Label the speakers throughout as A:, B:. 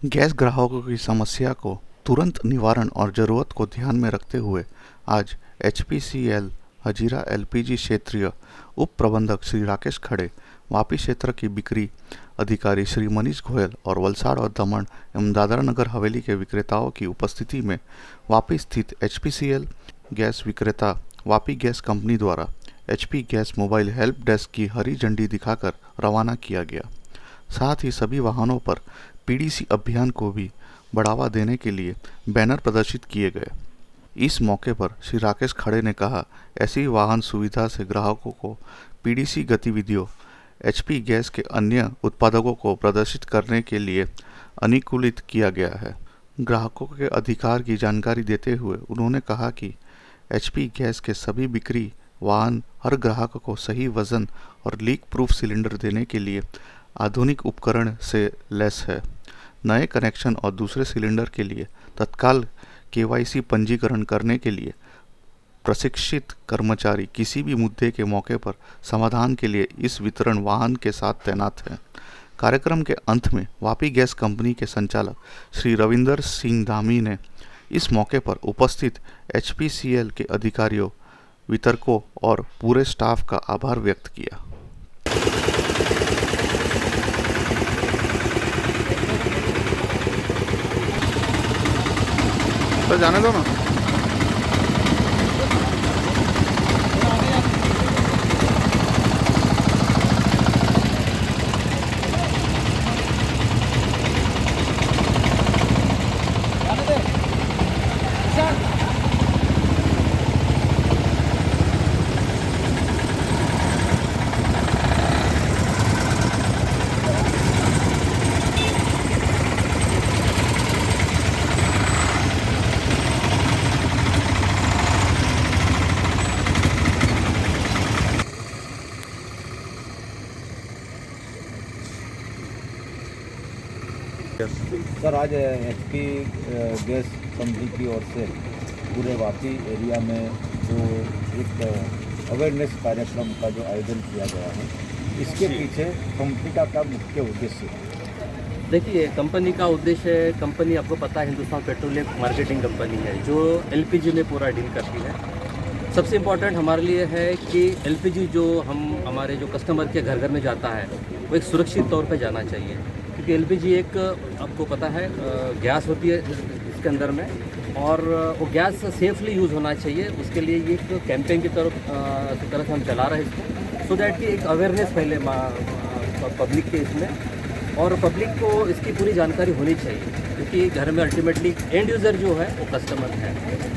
A: Gas ग्राहकों की समस्या को तुरंत निवारण और ज़रूरत को ध्यान में रखते हुए आज एचपीसीएल हजीरा एलपीजी क्षेत्रीय उप प्रबंधक श्री राकेश खड़े, वापी क्षेत्र की बिक्री अधिकारी श्री मनीष गोयल और वलसाड़ और दमन एवं दादरा नगर हवेली के विक्रेताओं की उपस्थिति में वापी स्थित एचपीसीएल गैस विक्रेता वापी गैस कंपनी द्वारा HP gas mobile help desk की हरी झंडी दिखाकर रवाना किया गया। साथ ही सभी वाहनों पर पीडीसी अभियान को भी बढ़ावा देने के लिए बैनर प्रदर्शित किए गए। इस मौके पर श्री राकेश खड़े ने कहा, ऐसी वाहन सुविधा से ग्राहकों को पीडीसी गतिविधियों एचपी गैस के अन्य उत्पादकों को प्रदर्शित करने के लिए अनुकूलित किया गया है। ग्राहकों के अधिकार की जानकारी देते हुए उन्होंने कहा कि एचपी गैस के सभी बिक्री वाहन हर ग्राहक को सही वजन और लीक प्रूफ सिलेंडर देने के लिए आधुनिक उपकरण से लैस है। नए कनेक्शन और दूसरे सिलेंडर के लिए तत्काल केवाईसी पंजीकरण करने के लिए प्रशिक्षित कर्मचारी किसी भी मुद्दे के मौके पर समाधान के लिए इस वितरण वाहन के साथ तैनात हैं। कार्यक्रम के अंत में वापी गैस कंपनी के संचालक श्री रविंदर सिंह धामी ने इस मौके पर उपस्थित एचपीसीएल के अधिकारियों, वितरकों और पूरे स्टाफ का आभार व्यक्त किया। तो जाने दो ना।
B: सर, आज एचपी गैस कंपनी की ओर से पूरे वापी एरिया में जो एक अवेयरनेस कार्यक्रम का जो आयोजन किया गया है, इसके पीछे कंपनी का क्या मुख्य उद्देश्य है?
C: देखिए, कंपनी का उद्देश्य, कंपनी आपको पता है हिंदुस्तान पेट्रोलियम मार्केटिंग कंपनी है जो एलपीजी में पूरा डील करती है। सबसे इम्पोर्टेंट हमारे लिए है कि एलपीजी जो हमारे जो कस्टमर के घर घर में जाता है वो एक सुरक्षित तौर पे जाना चाहिए, क्योंकि एलपीजी एक आपको पता है गैस होती है इसके अंदर में, और वो गैस सेफली यूज़ होना चाहिए। उसके लिए ये एक कैंपेन की तरह से हम चला रहे हैं इसको, सो दैट कि एक अवेयरनेस पहले पब्लिक के इसमें, और पब्लिक को इसकी पूरी जानकारी होनी चाहिए, क्योंकि घर में अल्टीमेटली एंड यूज़र जो है वो कस्टमर है,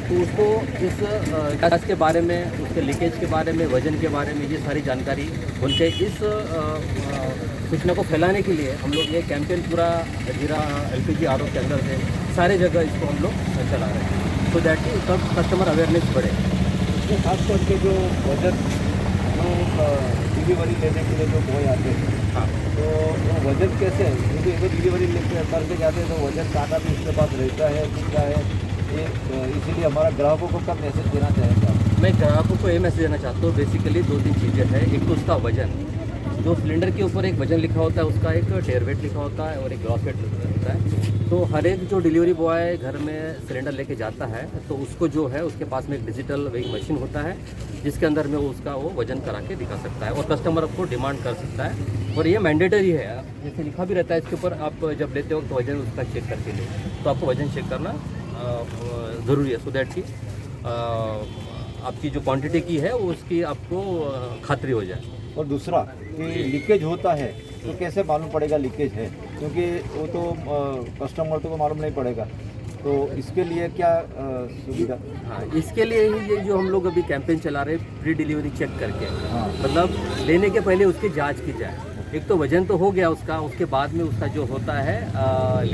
C: तो उसको इस गैस के बारे में, उसके लीकेज के बारे में, वजन के बारे में ये सारी जानकारी होनी चाहिए। इस सूचना को फैलाने के लिए हम लोग ये कैंपेन पूरा हजीरा एलपीजी आरओ के अंदर से सारे जगह इसको हम लोग चला रहे हैं, सो दैट कि सब कस्टमर अवेयरनेस बढ़े।
B: इसमें खास करके जो वजन डिलीवरी लेने के लिए जो बॉय आते हैं,
C: हाँ,
B: तो वो वजन कैसे है? क्योंकि एक डिलीवरी लेके करके जाते हैं तो वजन काटा भी उसके पास रहता है, क्या है ये, इसीलिए हमारा ग्राहकों को क्या मैसेज देना चाहेंगे आप?
C: मैं ग्राहकों को ये मैसेज देना चाहता हूँ, बेसिकली 2-3 चीज़ें हैं। एक तो उसका वजन, जो सिलेंडर के ऊपर एक वजन लिखा होता है उसका एक डेयर वेट लिखा होता है और एक ग्रॉस वेट होता है। तो हर एक जो डिलीवरी बॉय घर में सिलेंडर लेके जाता है तो उसको जो है उसके पास में एक डिजिटल वेइंग मशीन होता है, जिसके अंदर में वो उसका वो वजन करा के दिखा सकता है और कस्टमर को डिमांड कर सकता है। और ये मैंडेटरी है, जैसे लिखा भी रहता है इसके ऊपर, आप जब लेते हो तो वजन उसका चेक करके ले, तो आपको वजन चेक करना ज़रूरी है, सो दैट कि आपकी जो क्वांटिटी की है वो उसकी आपको खातरी हो जाए।
B: और दूसरा कि लीकेज होता है तो कैसे मालूम पड़ेगा लीकेज है? क्योंकि वो तो कस्टमर को मालूम नहीं पड़ेगा, तो इसके लिए क्या सुविधा?
C: हाँ, इसके लिए ही ये जो हम लोग अभी कैंपेन चला रहे हैं, प्री डिलीवरी चेक करके,
B: हाँ,
C: मतलब लेने के पहले उसकी जांच की जाए। एक तो वजन तो हो गया उसका, उसके बाद में उसका जो होता है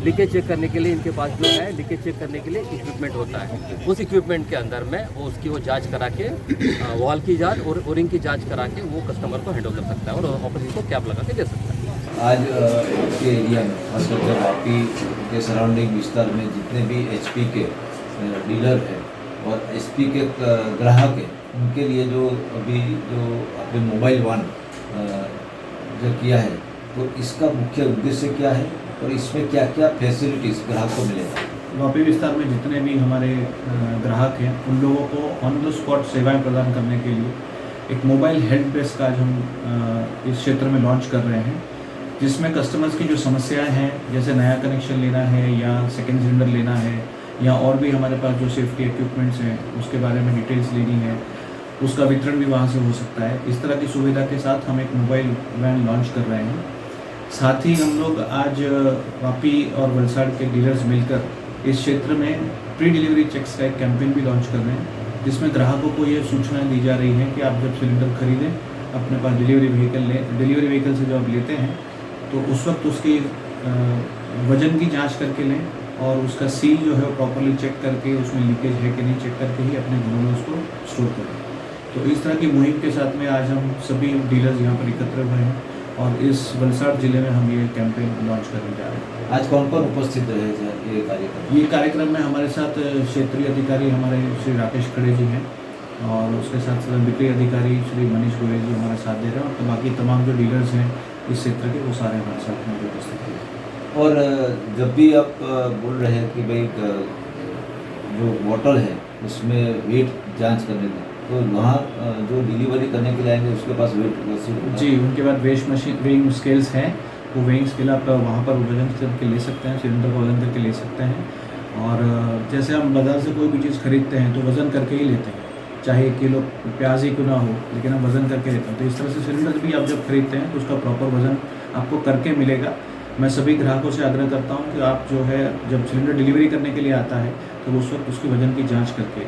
C: लीकेज चेक करने के लिए इनके पास जो है लीकेज चेक करने के लिए इक्विपमेंट होता है। उस इक्विपमेंट के अंदर में वो उसकी वो जांच करा के वॉल की जांच और ओरिंग की जांच करा के वो कस्टमर को हैंड कर सकता है और ऑपोजिट को कैप लगा के दे सकता है।
D: आज के एरिया में खासकर वापी के सराउंडिंग विस्तार में जितने भी एचपी के डीलर हैं और एचपी के ग्राहक हैं, उनके लिए जो अभी जो अपने मोबाइल वन जो किया है, तो इसका मुख्य उद्देश्य क्या है और इसमें क्या क्या फैसिलिटीज़ ग्राहक को मिलेगा?
E: वापी विस्तार में जितने भी हमारे ग्राहक हैं उन लोगों को ऑन द स्पॉट सेवाएं प्रदान करने के लिए एक मोबाइल हेल्प डेस्क आज हम इस क्षेत्र में लॉन्च कर रहे हैं, जिसमें कस्टमर्स की जो समस्याएं हैं, जैसे नया कनेक्शन लेना है या सेकेंड सिलेंडर लेना है या और भी हमारे पास जो सेफ्टी इक्विपमेंट्स हैं उसके बारे में डिटेल्स लेनी है, उसका वितरण भी वहाँ से हो सकता है। इस तरह की सुविधा के साथ हम एक मोबाइल वैन लॉन्च कर रहे हैं। साथ ही हम लोग आज वापी और वलसाड़ के डीलर्स मिलकर इस क्षेत्र में प्री डिलीवरी चेक्स का एक कैंपेन भी लॉन्च कर रहे हैं, जिसमें ग्राहकों को ये सूचनाएं दी जा रही हैं कि आप जब सिलेंडर खरीदें, अपने पास डिलीवरी व्हीकल से जब आप लेते हैं तो उस वक्त उसकी वज़न की जांच करके लें और उसका सील जो है वो प्रॉपरली चेक करके उसमें लीकेज है कि नहीं चेक करके ही अपने घरों में उसको स्टोर करें। तो इस तरह की मुहिम के साथ में आज हम सभी डीलर्स यहाँ पर एकत्र हुए हैं और इस वलसाड़ ज़िले में हम ये कैंपेन लॉन्च करने जा रहे हैं।
D: आज कौन कौन उपस्थित रहे ये कार्यक्रम?
E: ये कार्यक्रम में हमारे साथ क्षेत्रीय अधिकारी हमारे श्री राकेश खड़े जी हैं और उसके साथ साथ बिक्री अधिकारी श्री मनीष गोयल जी हमारा साथ दे रहे हैं और तो बाकी तमाम जो डीलर्स हैं इस क्षेत्र के वो सारे हमारे साथ में उपस्थित हैं।
D: और जब भी आप बोल रहे हैं कि भाई जो बॉटल है उसमें वेट जांच करने की, तो वहाँ जो डिलीवरी करने के लिए आएंगे उसके पास वेट मशीन?
E: जी, उनके पास वेइंग स्केल्स हैं, वो वेइंग स्केल आप वहाँ पर वजन करके ले सकते हैं, सिलेंडर का वजन करके ले सकते हैं। और जैसे हम बाज़ार से कोई भी चीज़ खरीदते हैं तो वज़न करके ही लेते हैं, चाहे 1 किलो प्याज ही क्यों ना हो, लेकिन हम वज़न करके लेते हैं। तो इस तरह से सिलेंडर भी आप जब खरीदते हैं तो उसका प्रॉपर वज़न आपको करके मिलेगा। मैं सभी ग्राहकों से आग्रह करता हूँ कि आप जो है जब सिलेंडर डिलीवरी करने के लिए आता है तो उस वक्त उसके वज़न की जाँच करके